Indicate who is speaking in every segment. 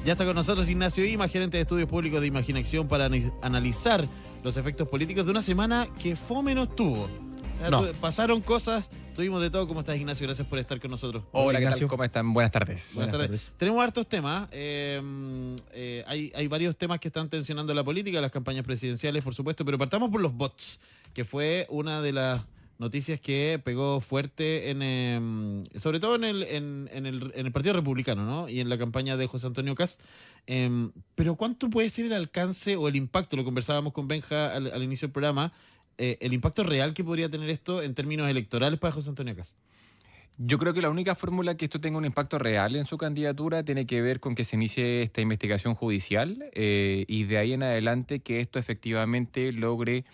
Speaker 1: Ya está con nosotros Ignacio Ima, gerente de estudios públicos de Imaginación, para analizar los efectos políticos de una semana que fome no estuvo. O sea,
Speaker 2: No.
Speaker 1: pasaron cosas, tuvimos de todo. ¿Cómo estás, Ignacio? Gracias por estar con nosotros.
Speaker 2: Hola, ¿qué tal?
Speaker 3: Ignacio.
Speaker 2: ¿Cómo están? Buenas tardes.
Speaker 1: Buenas tardes. Tenemos hartos temas. Hay varios temas que están tensionando la política, las campañas presidenciales, por supuesto, pero partamos por los bots, que fue una de las noticias que pegó fuerte sobre todo en el Partido Republicano, ¿no? Y en la campaña de José Antonio Kast. Pero ¿cuánto puede ser el alcance o el impacto? Lo conversábamos con Benja al inicio del programa. El impacto real que podría tener esto en términos electorales para José Antonio Kast.
Speaker 2: Yo creo que la única fórmula que esto tenga un impacto real en su candidatura tiene que ver con que se inicie esta investigación judicial y de ahí en adelante que esto efectivamente logre,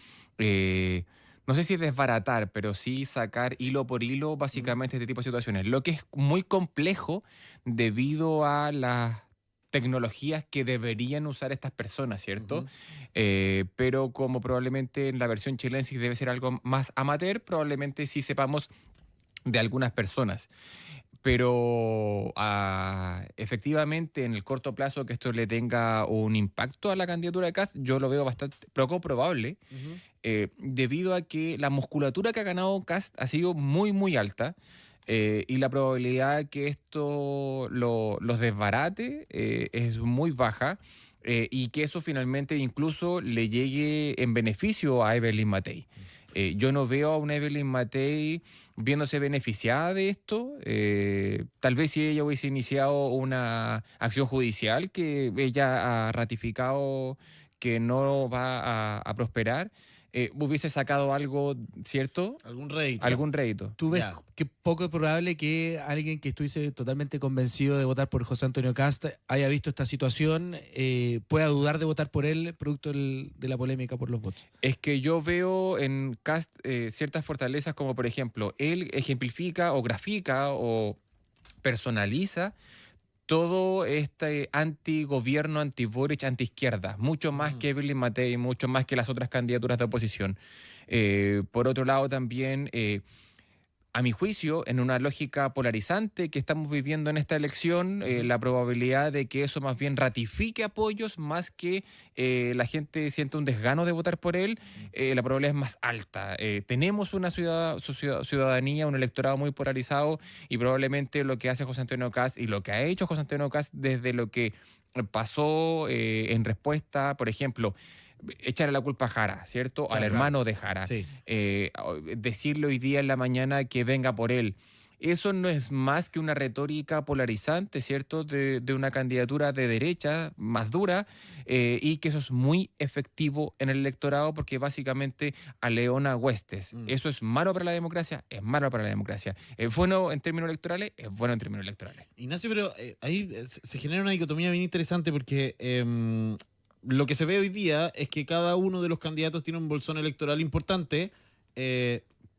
Speaker 2: no sé si desbaratar, pero sí sacar hilo por hilo básicamente este tipo de situaciones. Lo que es muy complejo debido a las tecnologías que deberían usar estas personas, ¿cierto? Pero como probablemente en la versión chilensis debe ser algo más amateur, probablemente sí sepamos de algunas personas. Pero efectivamente en el corto plazo que esto le tenga un impacto a la candidatura de Kast, yo lo veo bastante poco probable, debido a que la musculatura que ha ganado Kast ha sido muy, muy alta. Y la probabilidad que esto los desbarate es muy baja, y que eso finalmente incluso le llegue en beneficio a Evelyn Matei. Yo no veo a una Evelyn Matei viéndose beneficiada de esto. Tal vez si ella hubiese iniciado una acción judicial que ella ha ratificado que no va a prosperar, hubiese sacado algo, ¿cierto?
Speaker 1: ¿Algún rédito?
Speaker 2: Algún rédito.
Speaker 3: ¿Tú ves
Speaker 1: Ya.
Speaker 3: que poco probable que alguien que estuviese totalmente convencido de votar por José Antonio Kast haya visto esta situación, pueda dudar de votar por él producto de la polémica por los votos?
Speaker 2: Es que yo veo en Kast ciertas fortalezas, como por ejemplo, él ejemplifica o grafica o personaliza todo este antigobierno, anti-Boric, anti-izquierda, mucho más que Evelyn Matei, mucho más que las otras candidaturas de oposición. Por otro lado también, a mi juicio, en una lógica polarizante que estamos viviendo en esta elección, la probabilidad de que eso más bien ratifique apoyos más que la gente sienta un desgano de votar por él, la probabilidad es más alta. Tenemos una ciudadanía, un electorado muy polarizado, y probablemente lo que hace José Antonio Kast y lo que ha hecho José Antonio Kast desde lo que pasó en respuesta, por ejemplo, echarle la culpa a Jara, ¿cierto?
Speaker 1: Claro,
Speaker 2: Al hermano de Jara.
Speaker 1: Sí.
Speaker 2: Decirle hoy día en la mañana que venga por él. Eso no es más que una retórica polarizante, ¿cierto? De una candidatura de derecha más dura, y que eso es muy efectivo en el electorado porque básicamente aleona huestes. Eso es malo para la democracia, es malo para la democracia. ¿Es bueno en términos electorales? Es bueno en términos electorales.
Speaker 1: Ignacio, pero ahí se genera una dicotomía bien interesante porque lo que se ve hoy día es que cada uno de los candidatos tiene un bolsón electoral importante,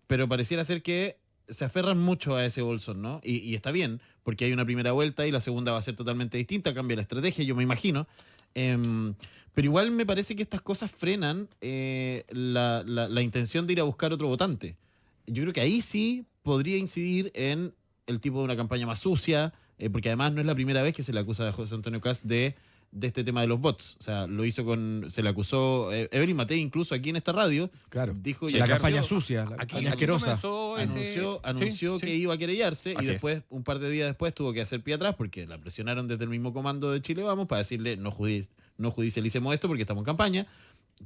Speaker 1: pero pareciera ser que se aferran mucho a ese bolsón, ¿no? Y está bien, porque hay una primera vuelta y la segunda va a ser totalmente distinta, cambia la estrategia, yo me imagino. Pero igual me parece que estas cosas frenan la intención de ir a buscar otro votante. Yo creo que ahí sí podría incidir en el tipo de una campaña más sucia, porque además no es la primera vez que se le acusa a José Antonio Kast de este tema de los bots. O sea, se le acusó Evelyn Matei incluso aquí en esta radio.
Speaker 3: Claro.
Speaker 1: Dijo,
Speaker 2: Sí,
Speaker 1: y
Speaker 3: la
Speaker 2: claro.
Speaker 3: campaña sucia, la
Speaker 2: Aquí
Speaker 3: campaña asquerosa.
Speaker 1: anunció
Speaker 2: Sí,
Speaker 1: que
Speaker 2: sí.
Speaker 1: iba a querellarse y
Speaker 2: Así
Speaker 1: después, un par de días después, tuvo que hacer pie atrás porque la presionaron desde el mismo comando de Chile Vamos para decirle no judicialicemos esto porque estamos en campaña.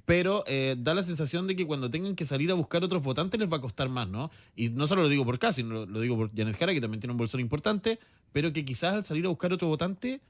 Speaker 1: Pero da la sensación de que cuando tengan que salir a buscar otros votantes les va a costar más, ¿no? Y no solo lo digo por Kast, sino lo digo por Janet Jara, que también tiene un bolsón importante, pero que quizás al salir a buscar otro votante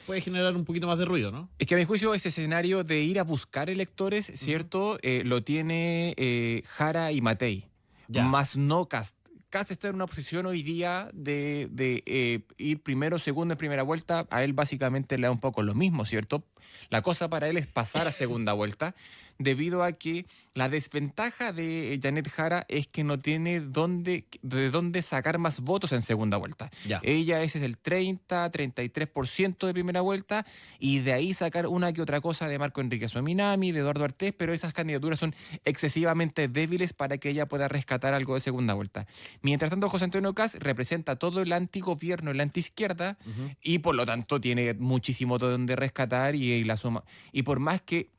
Speaker 1: puede generar un poquito más de ruido, ¿no?
Speaker 2: Es que a mi juicio ese escenario de ir a buscar electores, ¿cierto? Lo tiene Jara y Matei,
Speaker 1: Ya.
Speaker 2: más no Kast. Kast está en una posición hoy día de ir primero, segundo en primera vuelta. A él básicamente le da un poco lo mismo, ¿cierto? La cosa para él es pasar a segunda vuelta. debido a que la desventaja de Janet Jara es que no tiene de dónde sacar más votos en segunda vuelta.
Speaker 1: Ya.
Speaker 2: Ella ese es el 33% de primera vuelta y de ahí sacar una que otra cosa de Marco Enrique Sominami, de Eduardo Artés, pero esas candidaturas son excesivamente débiles para que ella pueda rescatar algo de segunda vuelta. Mientras tanto, José Antonio Kast representa todo el antigobierno, la antiizquierda, y por lo tanto tiene muchísimo de donde rescatar y la suma. Y por más que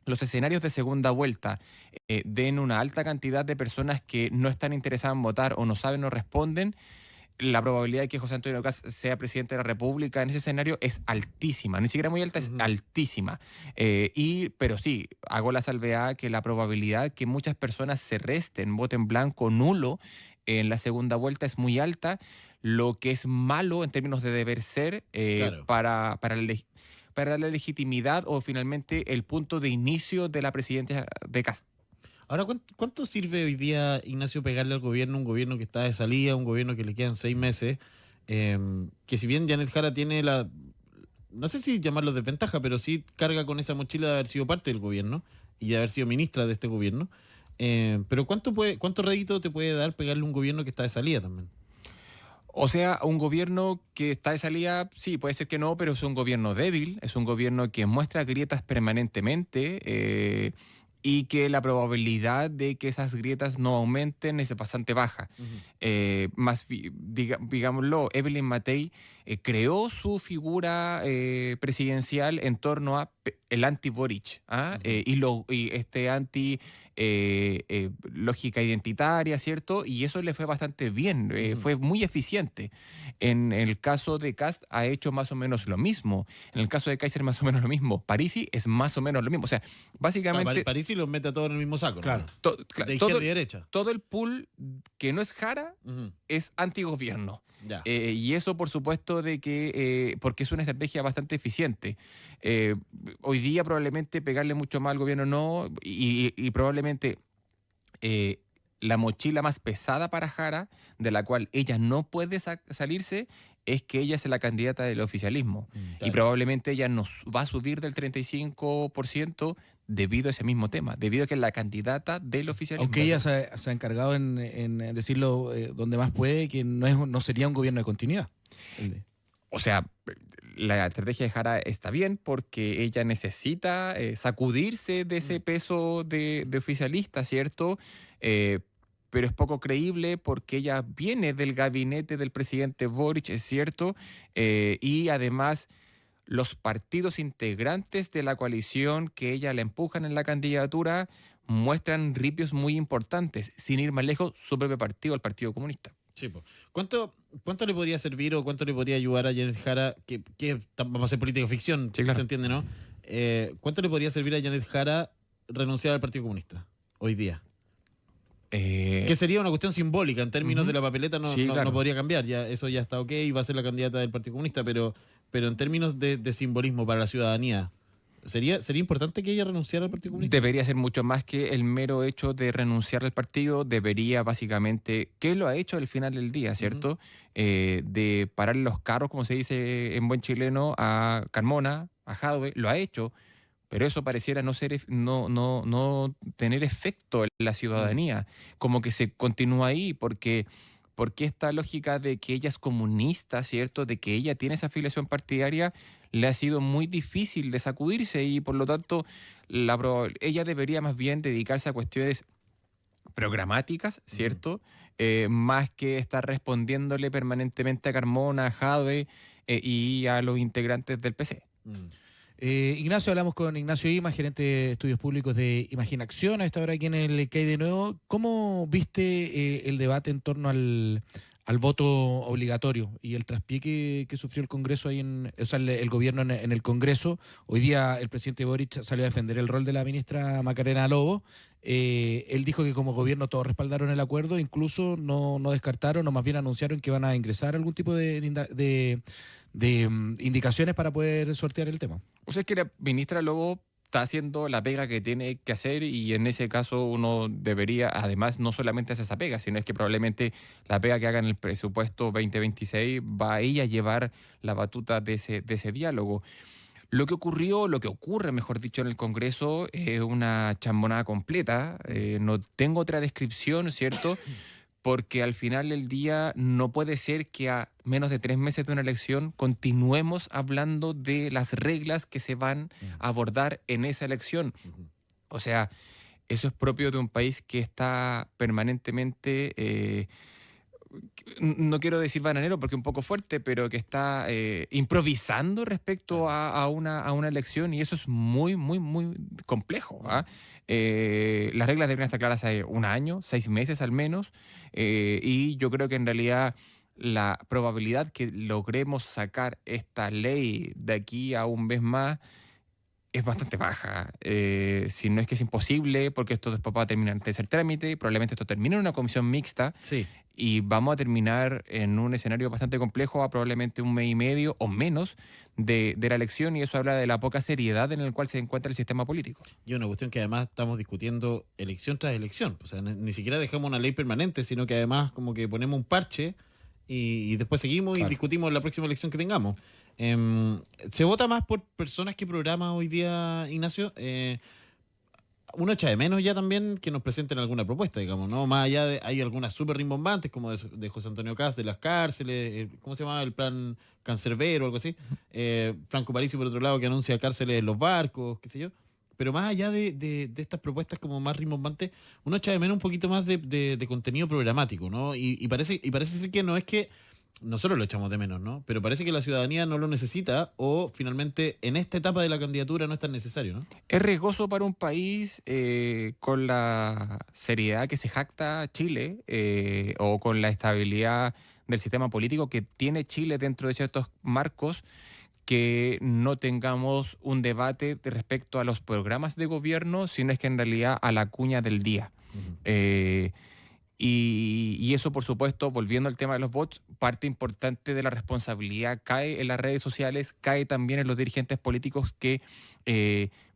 Speaker 2: los escenarios de segunda vuelta den una alta cantidad de personas que no están interesadas en votar o no saben o responden, la probabilidad de que José Antonio Kast sea presidente de la República en ese escenario es altísima, ni siquiera muy alta, es altísima. Pero sí, hago la salvedad que la probabilidad que muchas personas se resten, voten blanco, nulo, en la segunda vuelta es muy alta, lo que es malo en términos de deber ser
Speaker 1: Claro.
Speaker 2: para la legitimidad o finalmente el punto de inicio de la presidencia de Kast.
Speaker 1: Ahora, ¿cuánto sirve hoy día, Ignacio, pegarle al gobierno, un gobierno que está de salida, un gobierno que le quedan 6 meses? Que si bien Janet Jara tiene no sé si llamarlo desventaja, pero sí carga con esa mochila de haber sido parte del gobierno y de haber sido ministra de este gobierno. Pero ¿cuánto rédito te puede dar pegarle a un gobierno que está de salida también?
Speaker 2: O sea, un gobierno que está de salida, sí, puede ser que no, pero es un gobierno débil, es un gobierno que muestra grietas permanentemente y que la probabilidad de que esas grietas no aumenten es bastante baja. Digámoslo, Evelyn Matei creó su figura presidencial en torno a el anti-Boric y este anti... lógica identitaria, ¿cierto? Y eso le fue bastante bien, fue muy eficiente. En el caso de Kast ha hecho más o menos lo mismo. En el caso de Kaiser más o menos lo mismo. Parisi es más o menos lo mismo. O sea, básicamente...
Speaker 1: París y los mete a todos en el mismo saco, ¿no?
Speaker 3: Claro.
Speaker 1: De izquierda y derecha.
Speaker 2: Todo el pool que no es Jara es antigobierno.
Speaker 1: Ya.
Speaker 2: Y eso, por supuesto, de que porque es una estrategia bastante eficiente. Hoy día probablemente pegarle mucho más al gobierno no, y probablemente la mochila más pesada para Jara, de la cual ella no puede salirse, es que ella es la candidata del oficialismo.
Speaker 1: Claro.
Speaker 2: Y probablemente ella nos va a subir del 35% debido a ese mismo tema, debido a que es la candidata del oficialismo.
Speaker 3: Aunque ella se ha encargado en decirlo donde más puede, que no sería un gobierno de continuidad.
Speaker 2: O sea, la estrategia de Jara está bien porque ella necesita sacudirse de ese peso de oficialista, ¿cierto? Pero es poco creíble porque ella viene del gabinete del presidente Boric, es cierto, y además los partidos integrantes de la coalición que ella le empujan en la candidatura muestran ripios muy importantes, sin ir más lejos, su propio partido, el Partido Comunista.
Speaker 1: Sí, po. ¿Cuánto le podría servir o cuánto le podría ayudar a Janet Jara, que vamos a hacer política ficción,
Speaker 2: Sí, claro.
Speaker 1: se entiende, ¿no? ¿Cuánto le podría servir a Janet Jara renunciar al Partido Comunista hoy día? Que sería una cuestión simbólica, en términos de la papeleta
Speaker 2: Sí, claro.
Speaker 1: no podría cambiar, ya eso ya está ok, va a ser la candidata del Partido Comunista, pero en términos de simbolismo para la ciudadanía, ¿sería importante que ella renunciara al Partido Comunista?
Speaker 2: Debería ser mucho más que el mero hecho de renunciar al partido. Debería básicamente, ¿qué lo ha hecho al final del día, cierto? De parar los carros, como se dice en buen chileno, a Carmona, a Jadwe, lo ha hecho, pero eso pareciera no tener efecto en la ciudadanía. Como que se continúa ahí porque esta lógica de que ella es comunista, ¿cierto? De que ella tiene esa afiliación partidaria, le ha sido muy difícil de sacudirse y por lo tanto ella debería más bien dedicarse a cuestiones programáticas, ¿cierto? Más que estar respondiéndole permanentemente a Carmona, a Jadwe y a los integrantes del PC.
Speaker 3: Ignacio, hablamos con Ignacio Ima, gerente de estudios públicos de Imaginación, a esta hora aquí en el CAI de nuevo. ¿Cómo viste el debate en torno al voto obligatorio y el traspié que sufrió el Congreso ahí el gobierno en el Congreso? Hoy día el presidente Boric salió a defender el rol de la ministra Macarena Lobo. Él dijo que como gobierno todos respaldaron el acuerdo, incluso no descartaron o más bien anunciaron que van a ingresar algún tipo de indicaciones para poder sortear el tema.
Speaker 2: O sea, es que la ministra Lobo está haciendo la pega que tiene que hacer y en ese caso uno debería, además, no solamente hacer esa pega, sino es que probablemente la pega que haga en el presupuesto 2026 va a ella a llevar la batuta de ese diálogo. Lo que ocurrió, lo que ocurre, mejor dicho, en el Congreso es una chambonada completa. No tengo otra descripción, ¿cierto? Porque al final del día no puede ser que a menos de 3 meses de una elección continuemos hablando de las reglas que se van a abordar en esa elección.
Speaker 1: Ujú.
Speaker 2: O sea, eso es propio de un país que está permanentemente, no quiero decir bananero porque es un poco fuerte, pero que está improvisando respecto
Speaker 1: Claro.
Speaker 2: a una elección, y eso es muy, muy, muy complejo. ¿Ah? Las reglas deberían estar claras hace un año, 6 meses al menos, y yo creo que en realidad la probabilidad que logremos sacar esta ley de aquí a un mes más es bastante baja. Si no es que es imposible, porque esto después va a terminar en tercer trámite, probablemente esto termine en una comisión mixta
Speaker 1: Sí.
Speaker 2: y vamos a terminar en un escenario bastante complejo a probablemente un mes y medio o menos de la elección, y eso habla de la poca seriedad en la cual se encuentra el sistema político.
Speaker 1: Y una cuestión que además estamos discutiendo elección tras elección. O sea, ni siquiera dejamos una ley permanente, sino que además como que ponemos un parche y después seguimos y
Speaker 2: Claro.
Speaker 1: discutimos la próxima elección que tengamos. Se vota más por personas que programa hoy día, Ignacio. Uno echa de menos ya también que nos presenten alguna propuesta, digamos, ¿no? Más allá de, hay algunas súper rimbombantes, como de José Antonio Cast, de las cárceles, ¿cómo se llama? El plan Cancerbero o algo así. Franco Parisi, por otro lado, que anuncia cárceles en los barcos, qué sé yo. Pero más allá de estas propuestas como más rimbombantes, uno echa de menos un poquito más de contenido programático, ¿no? Y parece ser que no es que nosotros lo echamos de menos, ¿no? Pero parece que la ciudadanía no lo necesita o finalmente en esta etapa de la candidatura no es tan necesario, ¿no?
Speaker 2: Es riesgoso para un país con la seriedad que se jacta Chile, o con la estabilidad del sistema político que tiene Chile dentro de ciertos marcos, que no tengamos un debate respecto a los programas de gobierno, sino es que en realidad a la cuña del día.
Speaker 1: Ujú.
Speaker 2: Eh, y eso, por supuesto, volviendo al tema de los bots, parte importante de la responsabilidad cae en las redes sociales, cae también en los dirigentes políticos que,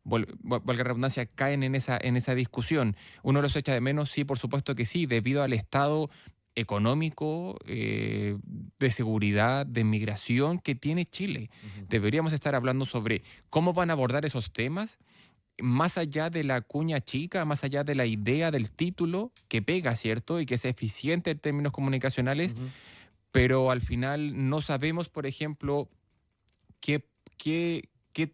Speaker 2: valga la redundancia, caen en esa discusión. ¿Uno los echa de menos? Sí, por supuesto que sí, debido al estado económico, de seguridad, de migración que tiene Chile.
Speaker 1: Ujú.
Speaker 2: Deberíamos estar hablando sobre cómo van a abordar esos temas más allá de la cuña chica, más allá de la idea del título que pega, ¿cierto? Y que es eficiente en términos comunicacionales,
Speaker 1: Ujú.
Speaker 2: pero al final no sabemos, por ejemplo, qué,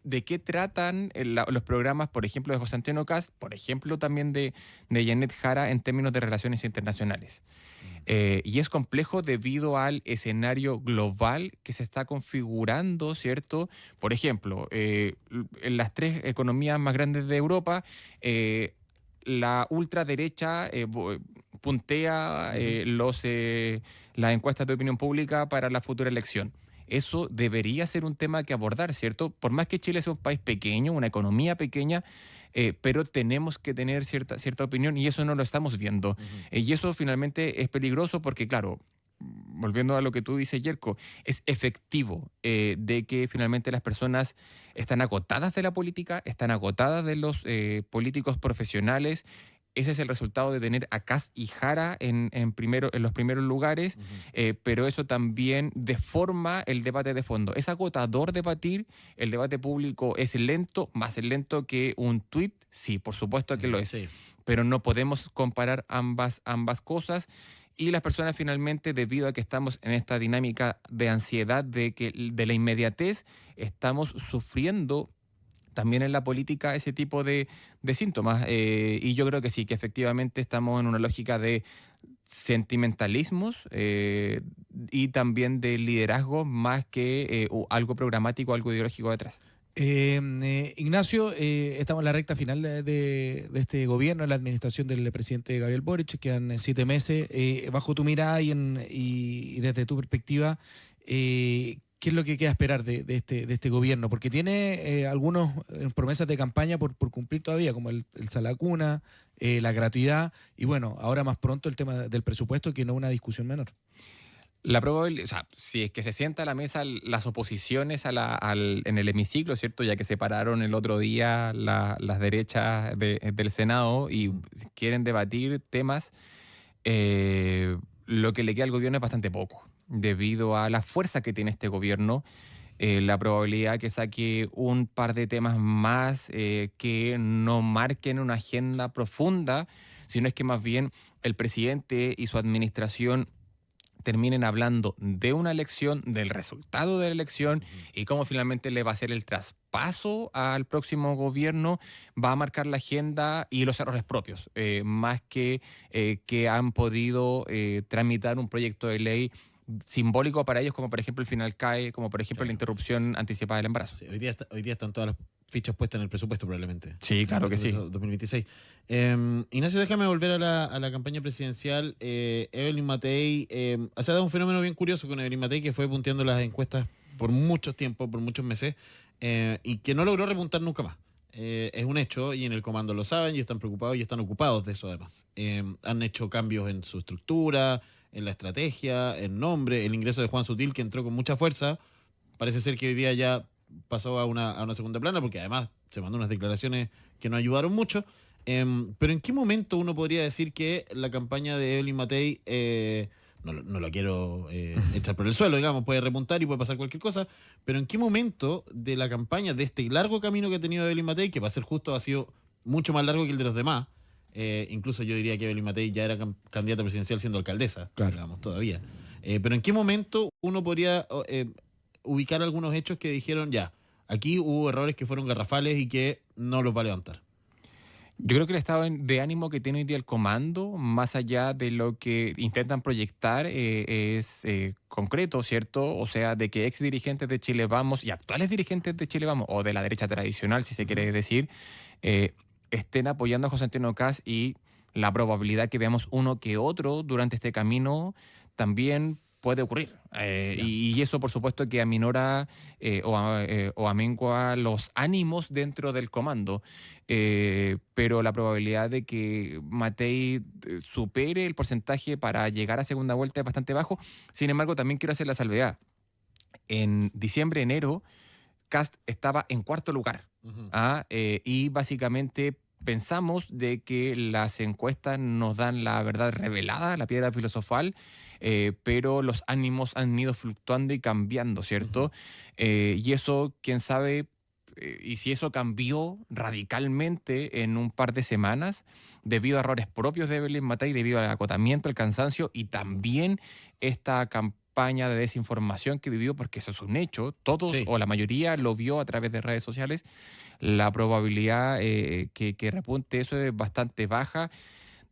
Speaker 2: de qué tratan los programas, por ejemplo, de José Antonio Cast, por ejemplo, también de Janet Jara en términos de relaciones internacionales. Y es complejo debido al escenario global que se está configurando, ¿cierto? Por ejemplo, en las 3 economías más grandes de Europa, la ultraderecha puntea
Speaker 1: Ujú.
Speaker 2: las encuestas de opinión pública para la futura elección. Eso debería ser un tema que abordar, ¿cierto? Por más que Chile sea un país pequeño, una economía pequeña, pero tenemos que tener cierta opinión, y eso no lo estamos viendo.
Speaker 1: Ujú.
Speaker 2: Y eso finalmente es peligroso porque, claro, volviendo a lo que tú dices, Yerko, es efectivo de que finalmente las personas están agotadas de la política, están agotadas de los políticos profesionales. Ese es el resultado de tener a Kast y Jara en los primeros lugares,
Speaker 1: Ujú.
Speaker 2: pero eso también deforma el debate de fondo. Es agotador debatir, el debate público es lento, más lento que un tuit, sí, por supuesto que lo es,
Speaker 1: Sí.
Speaker 2: pero no podemos comparar ambas cosas. Y las personas finalmente, debido a que estamos en esta dinámica de ansiedad, de la inmediatez, estamos sufriendo también en la política ese tipo de síntomas. Y yo creo que sí, que efectivamente estamos en una lógica de sentimentalismos, y también de liderazgo más que algo programático, algo ideológico detrás.
Speaker 3: Ignacio, estamos en la recta final de este gobierno, en la administración del presidente Gabriel Boric. Quedan 7 meses. Bajo tu mirada y desde tu perspectiva, ¿qué es lo que queda esperar de este gobierno? Porque tiene algunas promesas de campaña por cumplir todavía, como el Salacuna, la gratuidad, y bueno, ahora más pronto el tema del presupuesto, que no es una discusión menor.
Speaker 2: La probabilidad, o sea, si es que se sienta a la mesa las oposiciones en el hemiciclo, ¿cierto? Ya que se pararon el otro día las derechas del Senado y
Speaker 1: Ujú.
Speaker 2: quieren debatir temas, lo que le queda al gobierno es bastante poco, debido a la fuerza que tiene este gobierno. la probabilidad que saque un par de temas más que no marquen una agenda profunda, sino es que más bien el presidente y su administración terminen hablando de una elección, del resultado de la elección y cómo finalmente le va a ser el traspaso al próximo gobierno, va a marcar la agenda y los errores propios, más que han podido tramitar un proyecto de ley simbólico para ellos, como por ejemplo el final CAE, como por ejemplo la interrupción anticipada del embarazo.
Speaker 1: Sí, hoy día están todas las fichas puestas en el presupuesto probablemente.
Speaker 2: Sí, claro que sí.
Speaker 1: 2026. Ignacio, déjame volver a la campaña presidencial. Evelyn Matei, se ha dado un fenómeno bien curioso con Evelyn Matei, que fue punteando las encuestas por mucho tiempo, por muchos meses, y que no logró repuntar nunca más. Es un hecho, y en el comando lo saben, y están preocupados y están ocupados de eso además. Han hecho cambios en su estructura, en la estrategia, en nombre, el ingreso de Juan Sutil, que entró con mucha fuerza. Parece ser que hoy día ya pasó a una segunda plana, porque además se mandó unas declaraciones que no ayudaron mucho. Pero ¿en qué momento uno podría decir que la campaña de Evelyn Matei, no la quiero echar por el suelo, digamos, puede remontar y puede pasar cualquier cosa, pero ¿en qué momento de la campaña, de este largo camino que ha tenido Evelyn Matei, que para ser justo ha sido mucho más largo que el de los demás, incluso yo diría que Evelyn Matei ya era candidata presidencial siendo alcaldesa,
Speaker 3: Claro.
Speaker 1: digamos, todavía. Pero ¿en qué momento uno podría ubicar algunos hechos que dijeron, ya, aquí hubo errores que fueron garrafales y que no los va a levantar?
Speaker 2: Yo creo que el estado de ánimo que tiene hoy día el comando, más allá de lo que intentan proyectar, es concreto, ¿cierto? O sea, de que ex dirigentes de Chile Vamos y actuales dirigentes de Chile Vamos, o de la derecha tradicional, si se quiere decir, estén apoyando a José Antonio Kast, y la probabilidad que veamos uno que otro durante este camino también puede ocurrir. Y eso, por supuesto, que aminora o amengua los ánimos dentro del comando. Pero la probabilidad de que Matei supere el porcentaje para llegar a segunda vuelta es bastante bajo. Sin embargo, también quiero hacer la salvedad. En diciembre, enero, Kast estaba en cuarto lugar. Y básicamente pensamos de que las encuestas nos dan la verdad revelada, la piedra filosofal, pero los ánimos han ido fluctuando y cambiando, ¿cierto? Y eso, quién sabe, y si eso cambió radicalmente en un par de semanas, debido a errores propios de Evelyn Matei, debido al agotamiento, al cansancio y también esta campaña de desinformación que vivió, porque eso es un hecho, todos o la mayoría lo vio a través de redes sociales, la probabilidad que repunte eso es bastante baja,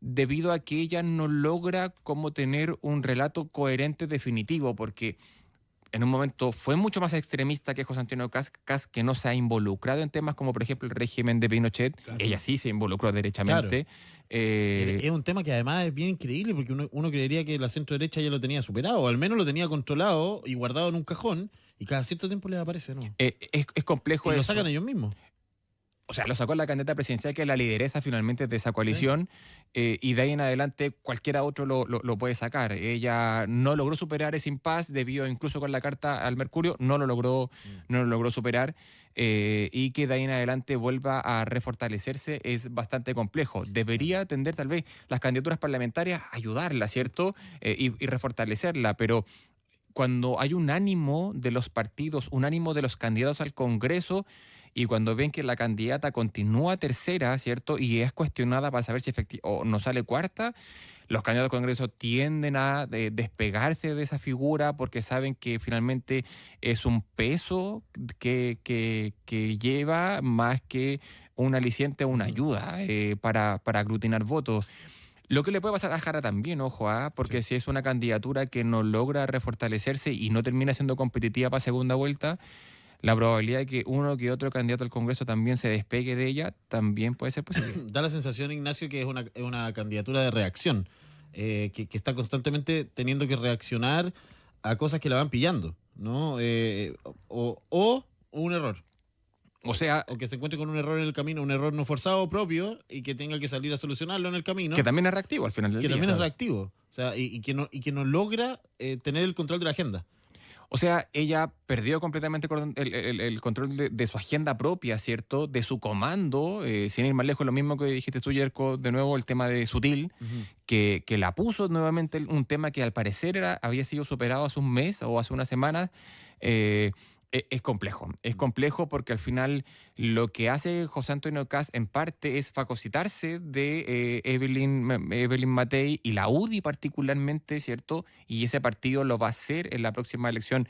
Speaker 2: debido a que ella no logra como tener un relato coherente definitivo, porque en un momento fue mucho más extremista que José Antonio Kast, que no se ha involucrado en temas como por ejemplo el régimen de Pinochet. Claro. Ella sí se involucró derechamente.
Speaker 1: Claro. Es un tema que además es bien increíble, porque uno creería que la centro derecha ya lo tenía superado, o al menos lo tenía controlado y guardado en un cajón, y cada cierto tiempo les aparece, ¿no?
Speaker 2: Es complejo.
Speaker 1: Y
Speaker 2: eso.
Speaker 1: lo sacan ellos mismos.
Speaker 2: O sea, lo sacó la candidata presidencial, que es la lideresa finalmente de esa coalición, y de ahí en adelante cualquiera otro lo puede sacar. Ella no logró superar ese impasse, debido incluso con la carta al Mercurio, no lo logró superar, y que de ahí en adelante vuelva a refortalecerse es bastante complejo. Debería tender tal vez las candidaturas parlamentarias a ayudarla, ¿cierto? Y refortalecerla, pero cuando hay un ánimo de los partidos, un ánimo de los candidatos al Congreso, y cuando ven que la candidata continúa tercera, ¿cierto? Y es cuestionada para saber si o no sale cuarta, los candidatos al Congreso tienden a despegarse de esa figura, porque saben que finalmente es un peso que lleva más que un aliciente o una ayuda para aglutinar votos. Lo que le puede pasar a Jara también, ojo, porque si es una candidatura que no logra refortalecerse y no termina siendo competitiva para segunda vuelta, la probabilidad de que uno que otro candidato al Congreso también se despegue de ella también puede ser posible.
Speaker 1: Da la sensación, Ignacio, que es una candidatura de reacción, que está constantemente teniendo que reaccionar a cosas que la van pillando, ¿no? O un error.
Speaker 2: O sea,
Speaker 1: o que se encuentre con un error en el camino, un error no forzado propio, y que tenga que salir a solucionarlo en el camino.
Speaker 2: Que también es reactivo al final del día.
Speaker 1: Que también es reactivo. O sea, y que no logra tener el control de la agenda.
Speaker 2: O sea, ella perdió completamente el control de su agenda propia, ¿cierto? De su comando, sin ir más lejos, lo mismo que dijiste tú, Yerko, de nuevo el tema de Sutil, que la puso nuevamente un tema que al parecer había sido superado hace un mes o hace unas semanas, Es complejo porque al final lo que hace José Antonio Kast en parte es fagocitarse de Evelyn Matei y la UDI particularmente, ¿cierto? Y ese partido lo va a hacer en la próxima elección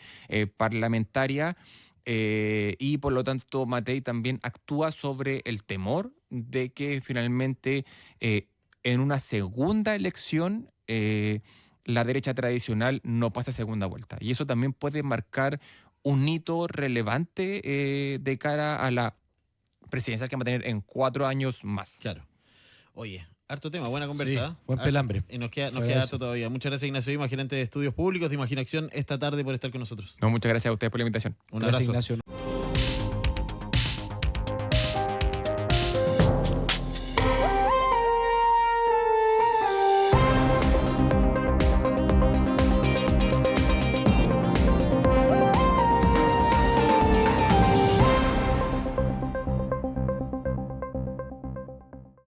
Speaker 2: parlamentaria. Y por lo tanto Matei también actúa sobre el temor de que finalmente en una segunda elección la derecha tradicional no pase a segunda vuelta. Y eso también puede marcar un hito relevante de cara a la presidencial que va a tener en 4 años más.
Speaker 1: Claro. Oye, harto tema, buena conversa.
Speaker 3: Sí, buen pelambre.
Speaker 1: Y nos queda
Speaker 3: agradece.
Speaker 1: harto todavía. Muchas gracias, Ignacio Ima, gerente de estudios públicos de Imaginación, esta tarde por estar con nosotros.
Speaker 2: No, muchas gracias a ustedes por la invitación.
Speaker 1: Un
Speaker 3: Gracias,
Speaker 1: abrazo.
Speaker 3: Ignacio.